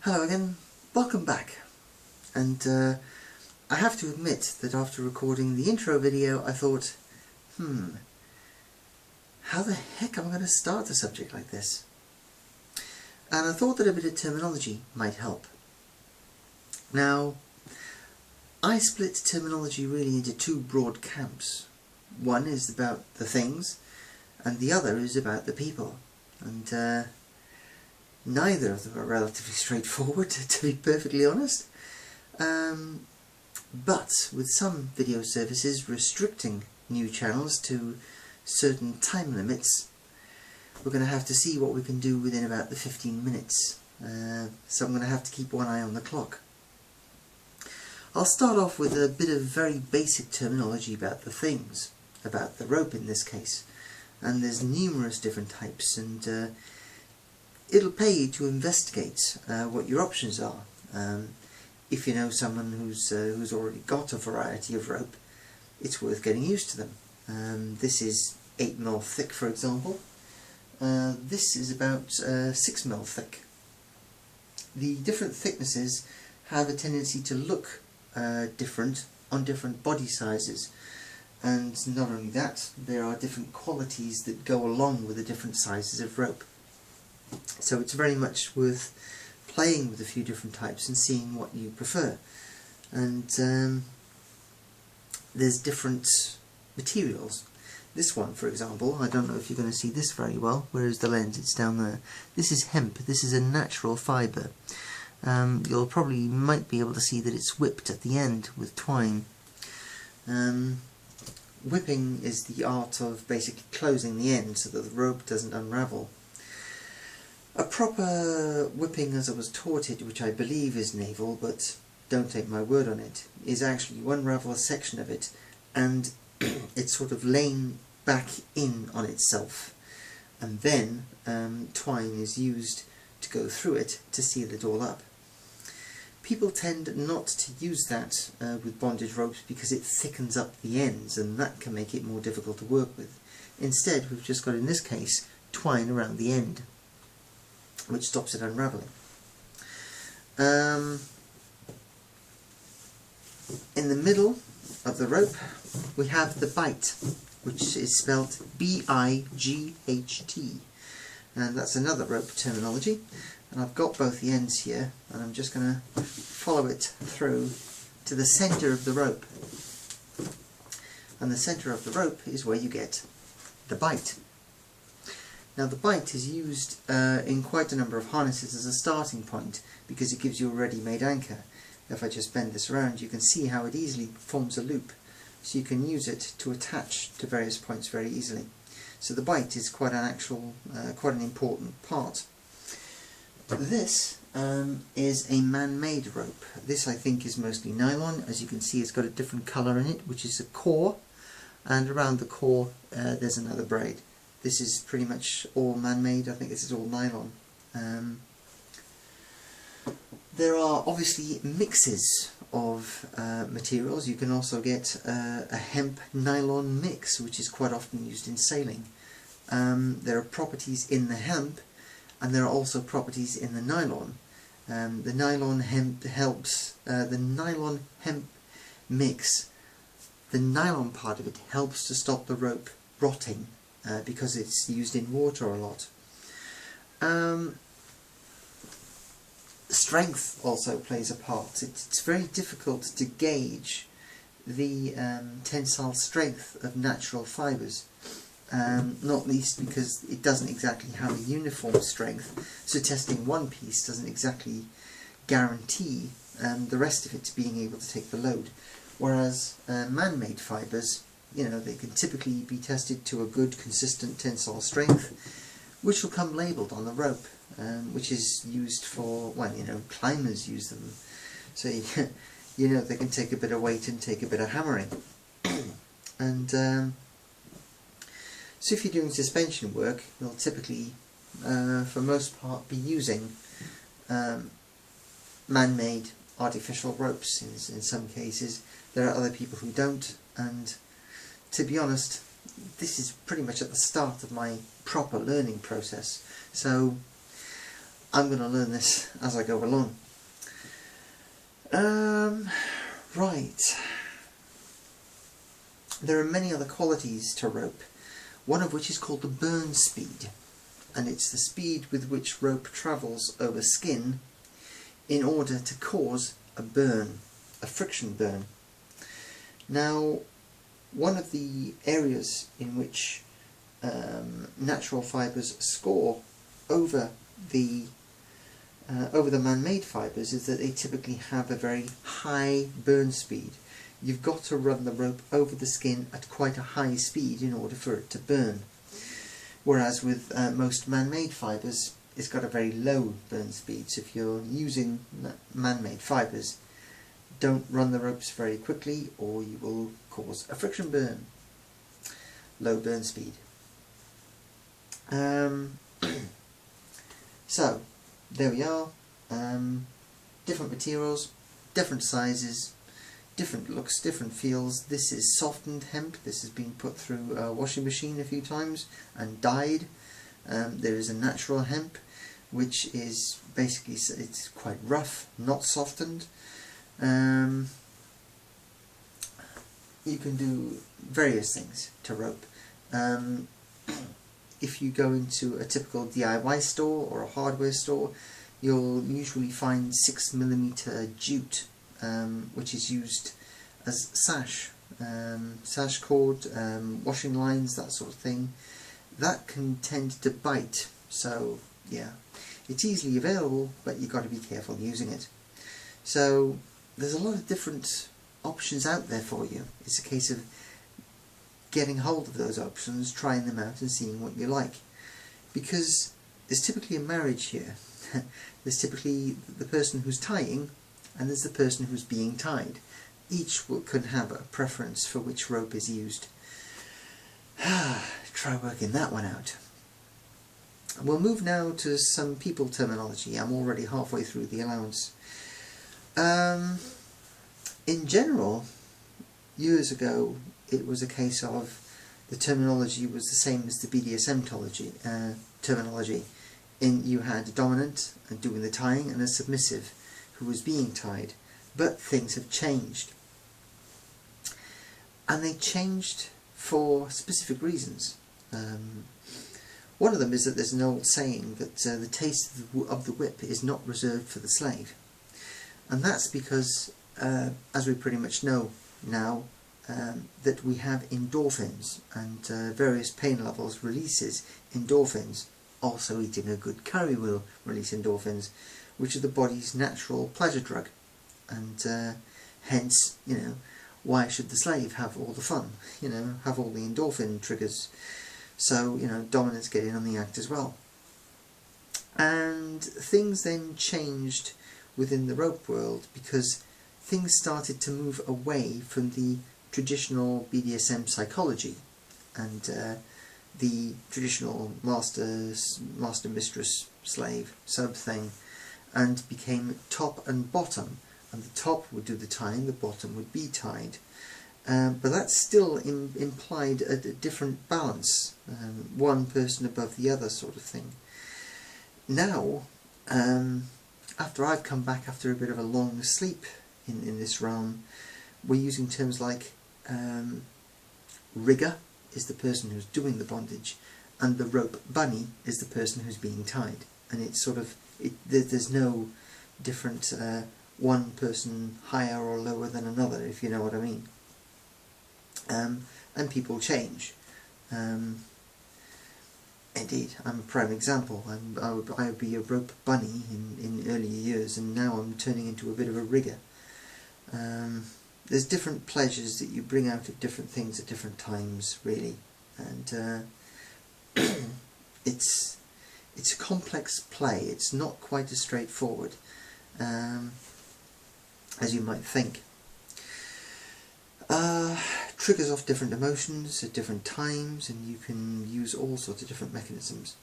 Hello again, welcome back. And I have to admit that after recording the intro video I thought, how the heck am I going to start a subject like this? And I thought that a bit of terminology might help. Now, I split terminology really into two broad camps. One is about the things, and the other is about the people. And neither of them are relatively straightforward, to be perfectly honest. But with some video services restricting new channels to certain time limits, we're going to have to see what we can do within about the 15 minutes. So I'm going to have to keep one eye on the clock. I'll start off with a bit of very basic terminology about the things, about the rope in this case. And there's numerous different types, and it'll pay you to investigate what your options are. If you know someone who's already got a variety of rope, it's worth getting used to them. This is 8mm thick, for example. This is about 6mm thick. The different thicknesses have a tendency to look different on different body sizes. And not only that, there are different qualities that go along with the different sizes of rope. So it's very much worth playing with a few different types and seeing what you prefer. And there's different materials. This one, for example, I don't know if you're going to see this very well. Where is the lens? It's down there. This is hemp. This is a natural fibre. You'll probably might be able to see that it's whipped at the end with twine. Whipping is the art of basically closing the end so that the rope doesn't unravel. A proper whipping as I was taught it, which I believe is naval, but don't take my word on it, is actually you unravel a section of it and it's sort of laying back in on itself, and then twine is used to go through it to seal it all up. People tend not to use that with bondage ropes because it thickens up the ends, and that can make it more difficult to work with. Instead, we've just got, in this case, twine around the end, which stops it unravelling. In the middle of the rope we have the bight, which is spelled B-I-G-H-T, and that's another rope terminology. And I've got both the ends here, and I'm just going to follow it through to the centre of the rope. And the centre of the rope is where you get the bight. Now the bight is used in quite a number of harnesses as a starting point because it gives you a ready-made anchor. If I just bend this around, you can see how it easily forms a loop, so you can use it to attach to various points very easily. So the bight is quite an important part. This is a man-made rope. This I think is mostly nylon. As you can see, it's got a different colour in it, which is a core, and around the core there's another braid. This is pretty much all man-made. I think this is all nylon. There are obviously mixes of materials. You can also get a hemp nylon mix, which is quite often used in sailing. There are properties in the hemp, and there are also properties in the nylon. The nylon hemp helps, the nylon hemp mix, the nylon part of it helps to stop the rope rotting because it's used in water a lot. Strength also plays a part. It's very difficult to gauge the tensile strength of natural fibres. Not least because it doesn't exactly have a uniform strength, so testing one piece doesn't exactly guarantee the rest of it being able to take the load. Whereas man-made fibres, they can typically be tested to a good consistent tensile strength, which will come labelled on the rope, which is used for, climbers use them, so they can take a bit of weight and take a bit of hammering. And so if you're doing suspension work, you'll typically, for most part, be using man-made artificial ropes in some cases. There are other people who don't, and to be honest, this is pretty much at the start of my proper learning process. So I'm going to learn this as I go along. Right. There are many other qualities to rope, one of which is called the burn speed, and it's the speed with which rope travels over skin in order to cause a burn, a friction burn. Now, one of the areas in which natural fibres score over the man-made fibres is that they typically have a very high burn speed. You've got to run the rope over the skin at quite a high speed in order for it to burn. Whereas with most man-made fibres, it's got a very low burn speed. So if you're using man-made fibres, don't run the ropes very quickly or you will cause a friction burn. Low burn speed. So, there we are. Different materials, different sizes, different looks, different feels. This is softened hemp. This has been put through a washing machine a few times and dyed. There is a natural hemp, which is basically, it's quite rough, not softened. You can do various things to rope. If you go into a typical DIY store or a hardware store, you'll usually find 6mm jute, which is used as sash cord, washing lines, that sort of thing. That can tend to bite, so yeah, it's easily available, but you've got to be careful using it. So there's a lot of different options out there for you. It's a case of getting hold of those options, trying them out and seeing what you like. Because there's typically a marriage here. There's typically the person who's tying and there's the person who's being tied. Each can have a preference for which rope is used. Try working that one out. We'll move now to some people terminology. I'm already halfway through the allowance. In general, years ago, it was a case of the terminology was the same as the BDSM terminology. You had a dominant and doing the tying and a submissive who was being tied. But things have changed. And they changed for specific reasons. One of them is that there's an old saying that the taste of the whip is not reserved for the slave. And that's because, as we pretty much know now, that we have endorphins, and various pain levels releases endorphins. Also eating a good curry will release endorphins, which are the body's natural pleasure drug. And hence, you know, why should the slave have all the fun, you know, have all the endorphin triggers? So, you know, dominants get in on the act as well. And things then changed within the rope world because things started to move away from the traditional BDSM psychology and the traditional master-mistress slave sub thing, and became top and bottom, and the top would do the tying, the bottom would be tied. But that still implied a different balance, one person above the other sort of thing. Now, after I've come back after a bit of a long sleep in this realm, we're using terms like rigger is the person who's doing the bondage, and the rope bunny is the person who's being tied. And it's sort of, there's no different one person higher or lower than another, if you know what I mean. And people change. Indeed, I'm a prime example. I would be a rope bunny in earlier years, and now I'm turning into a bit of a rigger. There's different pleasures that you bring out of different things at different times, really, and it's a complex play. It's not quite as straightforward as you might think. Triggers off different emotions at different times, and you can use all sorts of different mechanisms.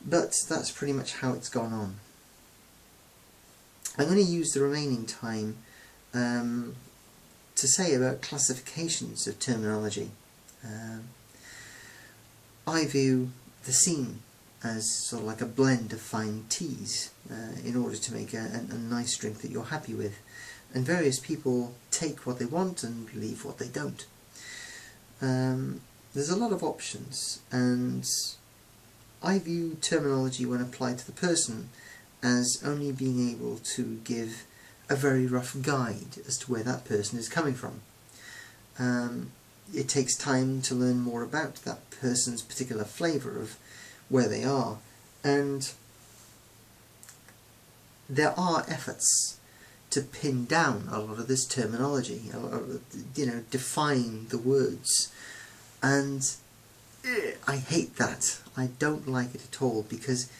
But that's pretty much how it's gone on. I'm going to use the remaining time to say about classifications of terminology. I view the scene as sort of like a blend of fine teas in order to make a nice drink that you're happy with. And various people take what they want and leave what they don't. There's a lot of options, and I view terminology when applied to the person as only being able to give a very rough guide as to where that person is coming from. It takes time to learn more about that person's particular flavour of where they are, and there are efforts to pin down a lot of this terminology, you know, define the words, and I hate that. I don't like it at all, because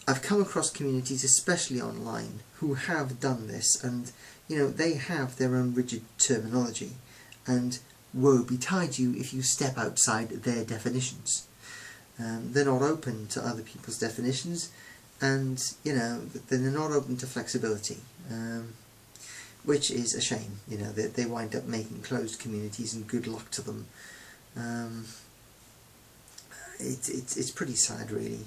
I've come across communities, especially online, who have done this, and you know, they have their own rigid terminology, and woe betide you if you step outside their definitions. They're not open to other people's definitions, and you know, they're not open to flexibility, which is a shame. You know, they wind up making closed communities, and good luck to them. It's pretty sad, really.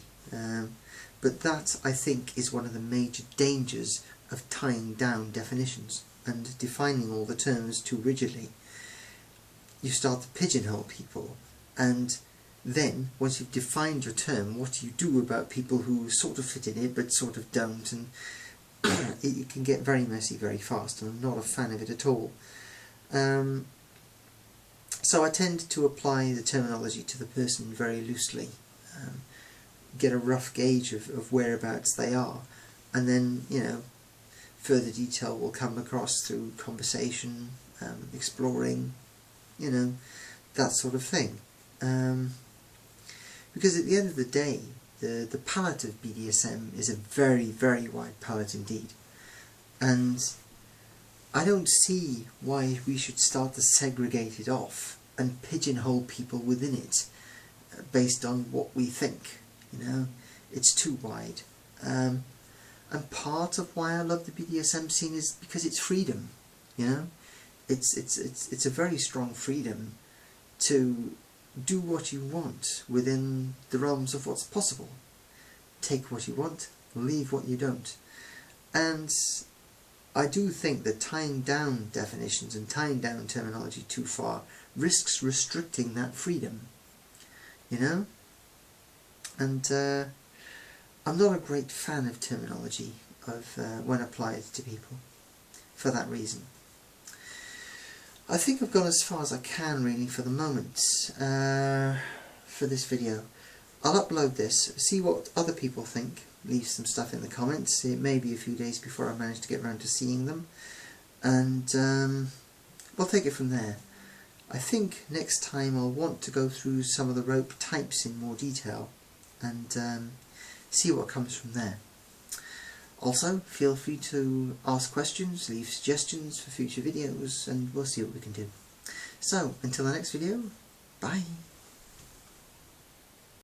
But that, I think, is one of the major dangers of tying down definitions and defining all the terms too rigidly. You start to pigeonhole people, and then, once you've defined your term, what do you do about people who sort of fit in it but sort of don't? And it can get very messy very fast, and I'm not a fan of it at all. So I tend to apply the terminology to the person very loosely, get a rough gauge of whereabouts they are, and then, you know, further detail will come across through conversation, exploring, you know, that sort of thing. Because at the end of the day, the palette of BDSM is a very, very wide palette indeed. And I don't see why we should start to segregate it off and pigeonhole people within it based on what we think. You know, it's too wide. And part of why I love the BDSM scene is because it's freedom. You know, it's a very strong freedom to do what you want within the realms of what's possible. Take what you want, leave what you don't. And I do think that tying down definitions and tying down terminology too far risks restricting that freedom, you know? And I'm not a great fan of terminology when applied to people for that reason. I think I've gone as far as I can really for the moment for this video. I'll upload this, see what other people think, leave some stuff in the comments. It may be a few days before I manage to get around to seeing them, and we'll take it from there. I think next time I'll want to go through some of the rope types in more detail and see what comes from there. Also, feel free to ask questions, leave suggestions for future videos, and we'll see what we can do. So, until the next video, bye!